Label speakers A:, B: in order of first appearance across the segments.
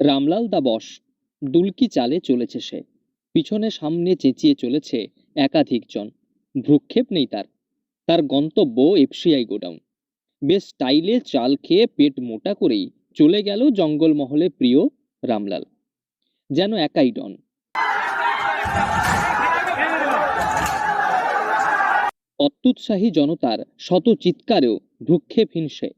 A: রামলাল দা বস দুলকি চালে চলেছে সে, পিছনে সামনে চেঁচিয়ে চলেছে একাধিক জন। ভ্রুক্ষেপ নেই তার। তার গন্তব্য এফসিআই গোডাউন। বেশ স্টাইলে চাল খেয়ে পেট মোটা করেই চলে গেল জঙ্গলমহলে প্রিয় রামলাল, যেন একাই ডন। অত্যুৎসাহী জনতার শত চিৎকারেও ভ্রুক্ষেপহীন সে।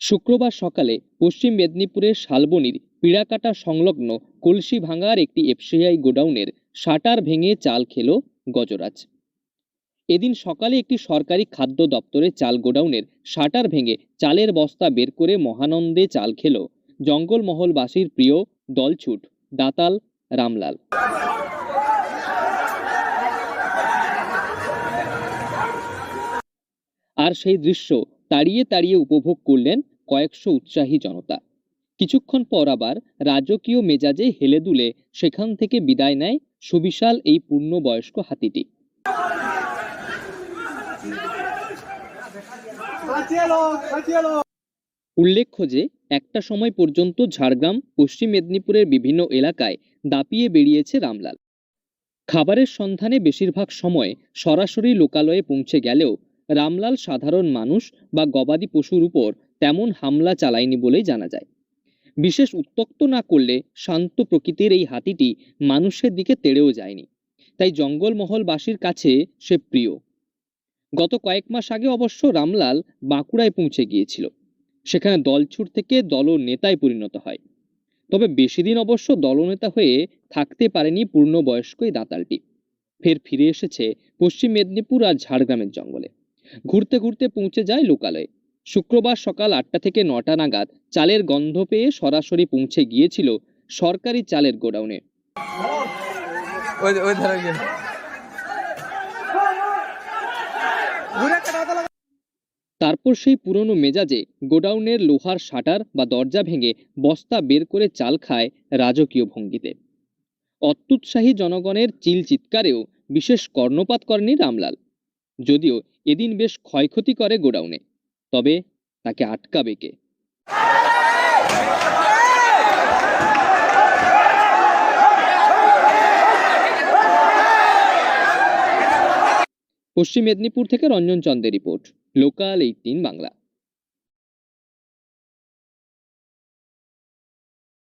A: শুক্রবার সকালে পশ্চিম মেদিনীপুরের শালবনির পিড়াকাটা সংলগ্ন কলসি ভাঙার একটি এফসিআই গোডাউনের শাটার ভেঙে চাল খেল গজরাজ। এদিন সকালে একটি সরকারি খাদ্য দপ্তরের চাল গোডাউনের শাটার ভেঙে চালের বস্তা বের করে মহানন্দে চাল খেল জঙ্গলমহলবাসীর প্রিয় দলছুট দাতাল রামলাল। আর সেই দৃশ্য তাড়িয়ে তাড়িয়ে উপভোগ করলেন কয়েকশো উৎসাহী জনতা। কিছুক্ষণ পর আবার রাজকীয় মেজাজে হেলে দুলে সেখান থেকে বিদায় নেয় সুবিশাল এই পূর্ণবয়স্ক হাতিটি। উল্লেখ্য যে একটা সময় পর্যন্ত ঝাড়গ্রাম পশ্চিম মেদিনীপুরের বিভিন্ন এলাকায় দাপিয়ে বেরিয়েছে রামলাল। খাবারের সন্ধানে বেশিরভাগ সময় সরাসরি লোকালয়ে পৌঁছে গেলেও রামলাল সাধারণ মানুষ বা গবাদি পশুর উপর তেমন হামলা চালায়নি বলেই জানা যায়। বিশেষ উত্ত্যক্ত না করলে শান্ত প্রকৃতির এই হাতিটি মানুষের দিকে তেড়েও যায়নি, তাই জঙ্গলমহলবাসীর কাছে সে প্রিয়। গত কয়েক মাস আগে অবশ্য রামলাল বাঁকুড়ায় পৌঁছে গিয়েছিল, সেখানে দলছুট থেকে দলনেতায় পরিণত হয়। তবে বেশি দিন অবশ্য দলনেতা হয়ে থাকতে পারেনি পূর্ণবয়স্ক এই দাঁতালটি। ফের ফিরে এসেছে পশ্চিম মেদিনীপুর আর ঝাড়গ্রামের জঙ্গলে। ঘুরতে ঘুরতে পৌঁছে যায় লোকালয়ে। শুক্রবার সকাল 8টা থেকে 9টা নাগাদ চালের গন্ধ পেয়ে সরাসরি পৌঁছে গিয়েছিল সরকারি চালের গোডাউনে। তারপর সেই পুরনো মেজাজে গোডাউনের লোহার শাটার বা দরজা ভেঙে বস্তা বের করে চাল খায় রাজকীয় ভঙ্গিতে। অত্যুৎসাহী জনগণের চিল চিৎকারেও বিশেষ কর্ণপাত করেনি রামলাল। যদিও এদিন বেশ ক্ষয়ক্ষতি করে গোডাউনে, তবে তাকে আটকাবে কে? পশ্চিম মেদিনীপুর থেকে রঞ্জন চন্দ্রের রিপোর্ট, লোকাল 18 বাংলা।